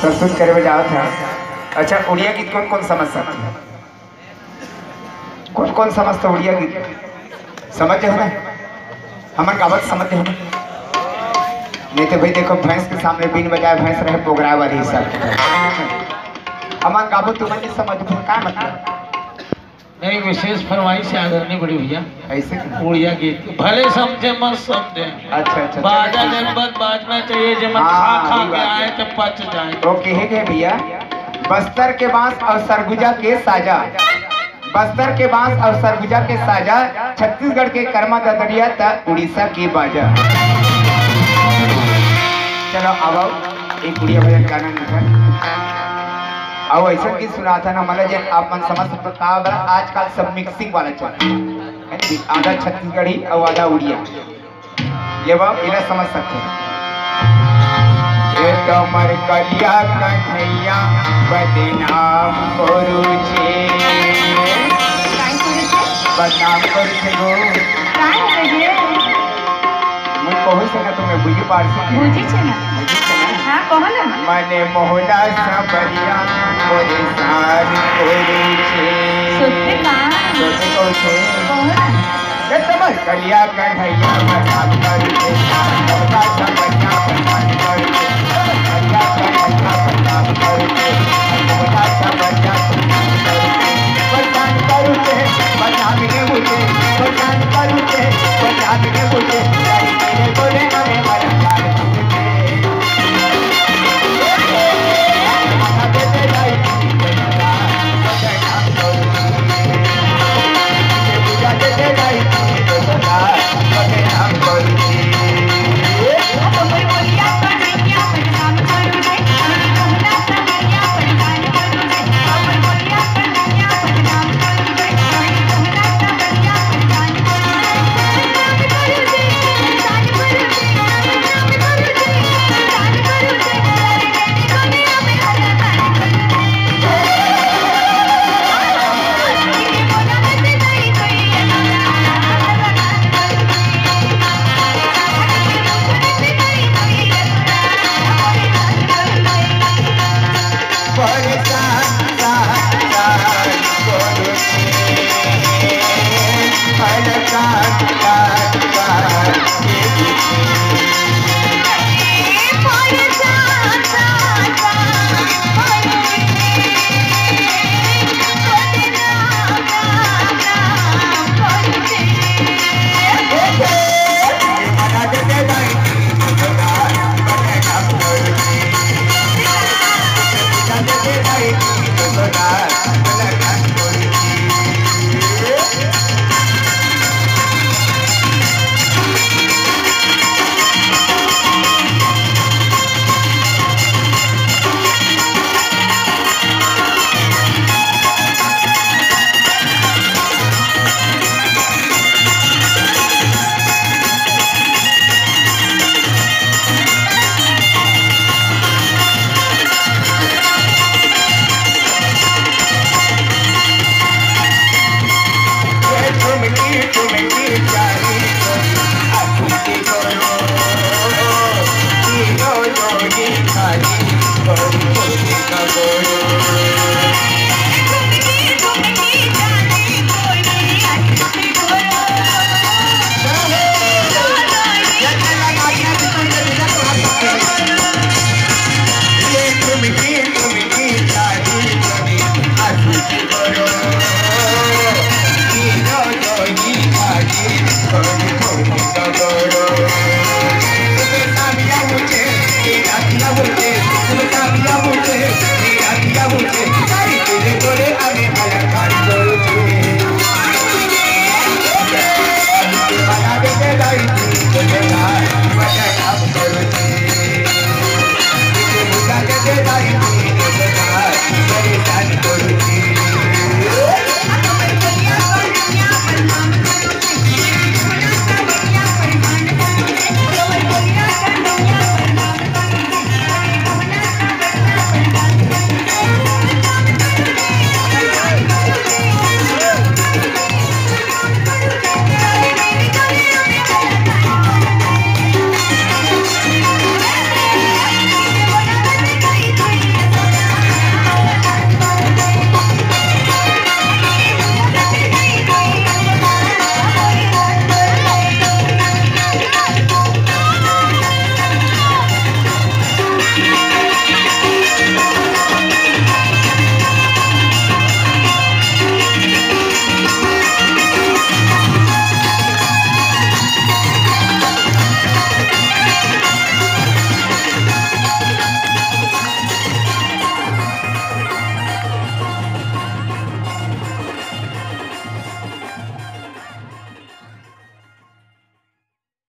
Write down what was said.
प्रस्तुत करे जाओ था। अच्छा, उड़िया गीत कौन कौन समझ सकते हैं? कौन कौन समझते उड़िया गीत? समझते हो ना? हमारे गावत समझते हो ना? नहीं तो भाई देखो, भैंस के सामने बीन बजाए भैंस रहे पोगरा वाली हिसाब। हमारे गावत तुम नहीं समझ क्या मतलब? नहीं, विशेष फरमाइश से आदर नहीं बड़ी भैया। ऐसे उड़िया गीत भले समझे मत समझे। अच्छा अच्छा, बाजा जब बाजना चाहिए, जब खा खा के आए तो पच जाए। ओके है भैया। बस्तर के बांस और सरगुजा के साजा, बस्तर के बांस और सरगुजा के साजा, छत्तीसगढ़ के कर्मा ददरिया तक उड़ीसा की बाजा। चलो अब एक उड़िया भजन गाना निकल और ऐसा की सुना था ना, मतलब जब आप मन समझ सकते का बड़ा आजकल सब मिक्सिंग वाला चल है, आधा छत्तीसगढ़ी और आधा उड़िया, ये बात इधर समझ सकते हैं। ये कमर कलिया कन्हैया बदनाम करू छे, बदनाम करू छे गो मुझे कहू से ना, तुम्हें बुझी पार से बुझी छे ना, बुझी छे ना। हां कहो ना। मने मोहना सबरिया मोरे सार कोरे छे, सत्य का सोते को छे कहो ना। ये कमर कलिया कन्हैया बदनाम करू छे, मोहना सबरिया बदनाम करू छे, कलिया कन्हैया बदनाम करू छे, मोहना सबरिया बदनाम करू छे, बदनाम ने मुझे बदनाम करू छे, बदनाम ने मुझे तेरे बोले हमें मरकार तुझे Thank you.